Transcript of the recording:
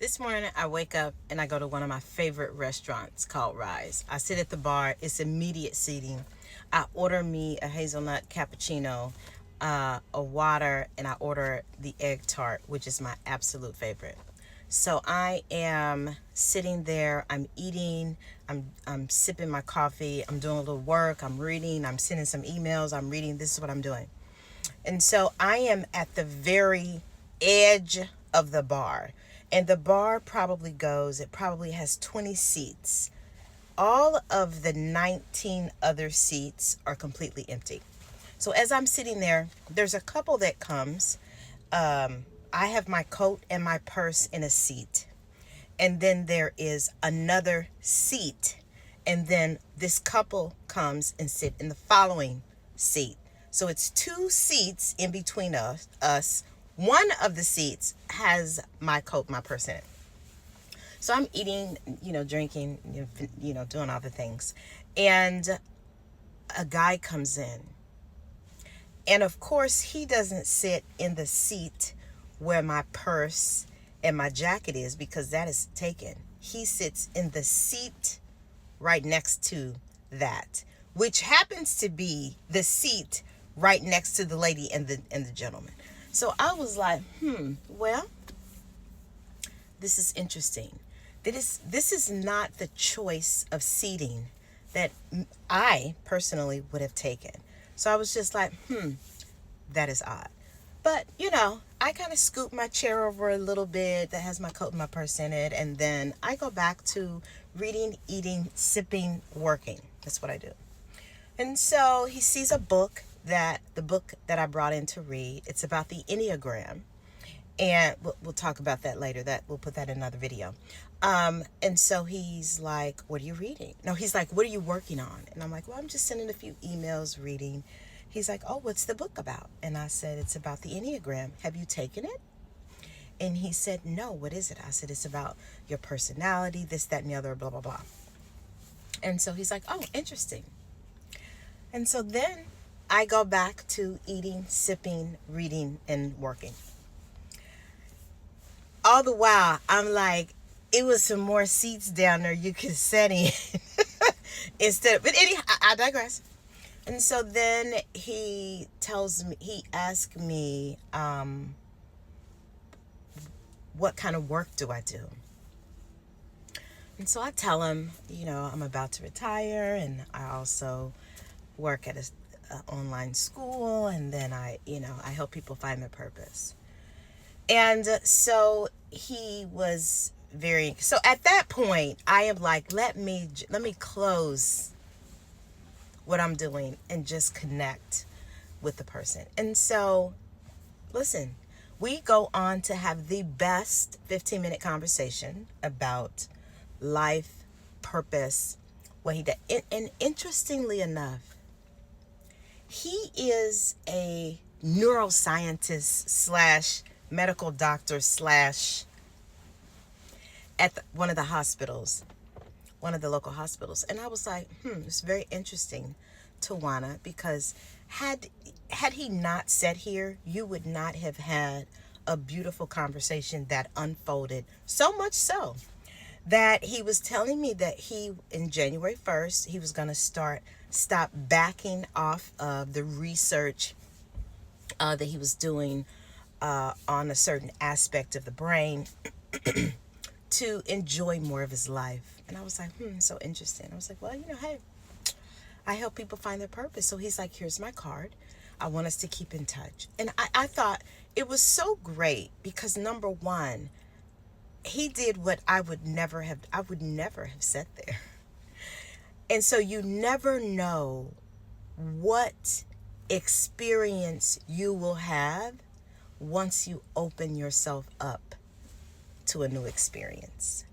This morning I wake up and I go to one of my favorite restaurants called Rise. I sit at the bar, it's immediate seating. I order me a hazelnut cappuccino, a water, and I order the egg tart, which is my absolute favorite. So I am sitting there, I'm eating, I'm sipping my coffee, I'm doing a little work, I'm reading, I'm sending some emails, I'm reading. This is what I'm doing. And so I am at the very edge of the bar. And the bar probably goes, it probably has 20 seats. All of the 19 other seats are completely empty. So as I'm sitting there, there's a couple that comes. I have my coat and my purse in a seat. And then there is another seat. And then this couple comes and sit in the following seat. So it's two seats in between us. One of the seats has my coat, my purse in it. So I'm eating, drinking, doing all the things. And a guy comes in. And of course, he doesn't sit in the seat where my purse and my jacket is because that is taken. He sits in the seat right next to that, which happens to be the seat right next to the lady and the gentleman. So I was like, well, this is interesting. This is not the choice of seating that I personally would have taken. So I was just like, that is odd. But, I kind of scoop my chair over a little bit that has my coat and my purse in it. And then I go back to reading, eating, sipping, working. That's what I do. And so he sees the book that I brought in to read. It's about the Enneagram. And we'll talk about that later. We'll put that in another video. And so he's like, "What are you reading?" No, he's like, "What are you working on?" And I'm like, "Well, I'm just sending a few emails, reading." He's like, "Oh, what's the book about?" And I said, "It's about the Enneagram. Have you taken it?" And he said, "No, what is it?" I said, "It's about your personality, this, that, and the other, blah, blah, blah." And so he's like, "Oh, interesting." And so then I go back to eating, sipping, reading, and working. All the while, I'm like, it was some more seats down there you could sit in instead of, but anyhow, I digress. And so then he asked me, what kind of work do I do? And so I tell him, I'm about to retire and I also work at a online school, and then I help people find their purpose. And so he was so at that point I am like, let me close what I'm doing and just connect with the person. And so listen, we go on to have the best 15-minute conversation about life, purpose, what he did. And interestingly enough, he is a neuroscientist slash medical doctor slash at one of the hospitals, one of the local hospitals. And I was like, it's very interesting, Tawana, because had he not sat here, you would not have had a beautiful conversation that unfolded, so much so that he was telling me that in January 1st, he was going to stop backing off of the research that he was doing on a certain aspect of the brain to enjoy more of his life. And I was like, so interesting. I was like, well, hey, I help people find their purpose. So he's like, here's my card. I want us to keep in touch. And I thought it was so great because number one, he did what I would never have sat there. And so you never know what experience you will have once you open yourself up to a new experience.